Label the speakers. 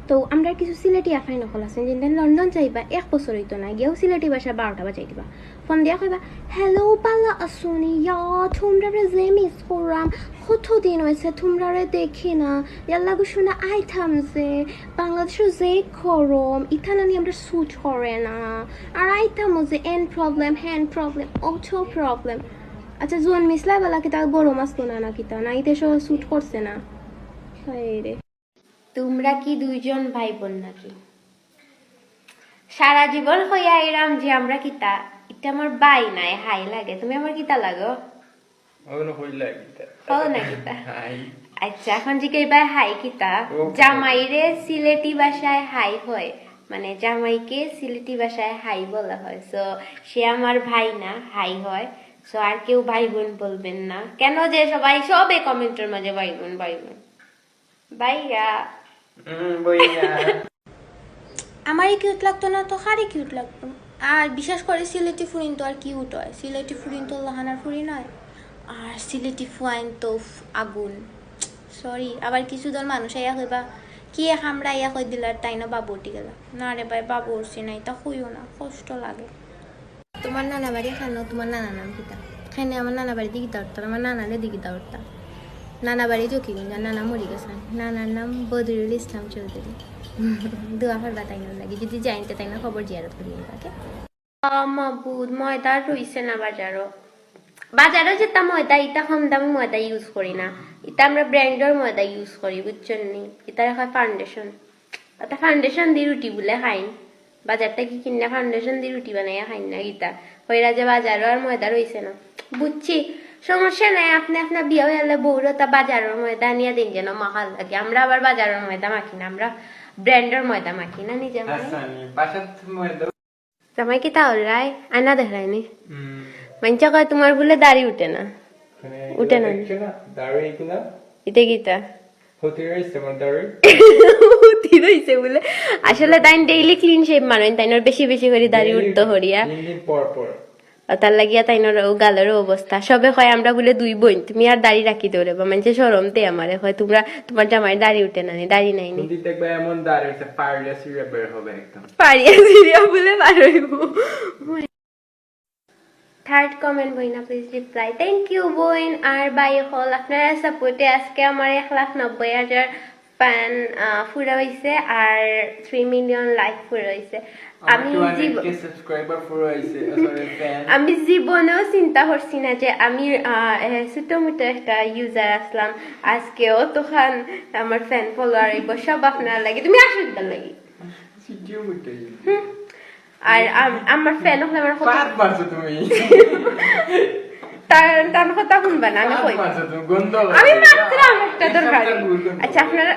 Speaker 1: তো আমরা কিছু সিলেটি আফাই নকল আছেন যেন লন্ডন যাইবা 1 বছর হইতো না গিয়েও সিলেটি ভাষা 12টা বাজাই দিবা ফোন দিয়া কইবা হ্যালো পালা আসুনি ইয়া তোমরা যে মিস করলাম কতদিন হয়েছে তোমরা দেখি না ইয়াল্লা শোনা আইতাম যে বাংলাদেশের যে গরম ইথানা নিয়ে আমরা সুট করে না আর আইতামও যে N problem hand problem auto problem আচ্ছা জোন মিসলাই বেলা কি তার গরম আসতো না নাকি তা না ইতে সব সুট করছে না রে তোমরা কি দুইজন ভাই বোন নাকি সারা জীবন হইয়া এরাম যে আমরা কিতা এটা আমার ভাই নাই হাই লাগে তুমি আমার কিতা লাগো
Speaker 2: ওগুলো হই লাগে
Speaker 1: না কিতা আচ্ছা এখন জিজ্ঞাসা হাই কিতা জামাইরে সিলেটি ভাষায় হাই হয় মানে জামাইকে সিলেটি ভাষায় হাই বলা হয় সো সে আমার ভাই না হাই হয় সো আর কেউ ভাই বোন বলবেন না কেন যে সবাই সবে কমেন্টের মাঝে ভাই বোন ভাইয়া আমারই কিউট লাগতো না তো হারে কিউট লাগতো আর বিশেষ করে সিলেটি ফুরিন তো আর কিউট হয় সিলেটি ফুরিন তো লাহানার ফুরি নয় আর সিলেটি ফুয়াইন তো আগুন সরি আবার কিছু দল মানুষ আইয়া কইবা কি আমরা ইয়া কই দিলার তাই না বাবু উঠি গেল না রে ভাই বাবু উঠছি নাই তা হইও না কষ্ট লাগে তোমার নানা বাড়ি খানো তোমার নানা নাম কিতা খাইনে আমার নানা বাড়ি দিকে দাঁড়তাম আমার নানারে দিকে দাঁড়তাম নানা বাড়ি জকিগঞ্জ নানা মরি গেছেন নানার নাম বদরুল ইসলাম চৌধুরী দোয়া করবা তাই না লাগে যদি জানতে তাই না খবর জিয়ারত করিয়ে থাকে মাবুদ ময়দা রইছে না বাজারও যেটা ময়দা এটা কম দামি ময়দা ইউজ করি না এটা আমরা ব্র্যান্ডের ময়দা ইউজ করি বুঝছেন নি এটা হয় ফাউন্ডেশন এটা ফাউন্ডেশন দিয়ে রুটি বলে খাইন বাজারটা কি কিনে ফাউন্ডেশন দিয়ে রুটি বানাইয়া খাইন না গীতা হইরা যে বাজারও আর ময়দা রইছে না বুঝছি সমস্যা নাই আপনি আপনার বিয়ে হলে বউরা তা বাজারের ময়দা নিয়ে দিন যেন মাখাল লাগে আমরা আবার বাজারের ময়দা মাখি না আমরা ব্র্যান্ডের ময়দা মাখি না নিজে জামাই কি তাহলে রায় আয়না দেখায়নি মানচা কয় তোমার বলে দাড়ি উঠে না উঠে না এটা গীতা বলে আসলে তাই ডেইলি ক্লিন শেপ মানেন তাই বেশি বেশি করে দাড়ি উঠতো হরিয়া তার লাগিয়া তাই গালের অবস্থা সবে হয় আমরা বলে 2 বোন তুমি আর দাড়ি রাখি দৌড়ে বা মানুষের সরম তে আমারে হয় তোমরা তোমার জামাই দাড়ি উঠে না দাড়ি নাই নি
Speaker 2: দেখবে এমন দাড়ি হচ্ছে পারিয়া সিরিয়া বের হবে একদম
Speaker 1: পারিয়া সিরিয়া বলে বার হইব থার্ড কমেন্ট বইনা প্লিজ রিপ্লাই থ্যাংক ইউ বইন আর বাই হল আপনারা সাপোর্টে আজকে আমার 1,90,000 ফ্যান ফুরা হইছে আর 3 মিলিয়ন লাইক ফুরা হইছে আমি জীবনেও চিন্তা করছি না যে আমি ছোট মোটো একটা ইউজার আসলাম আজকেও তখন আমার ফ্যান ফলোয়ার হইব সব আপনার লাগে তুমি আসুন লাগি আর আমার ফ্যান হলে আমার তার কথা শুনবা না আমি মাত্র আমার একটা দরকার আচ্ছা আপনারা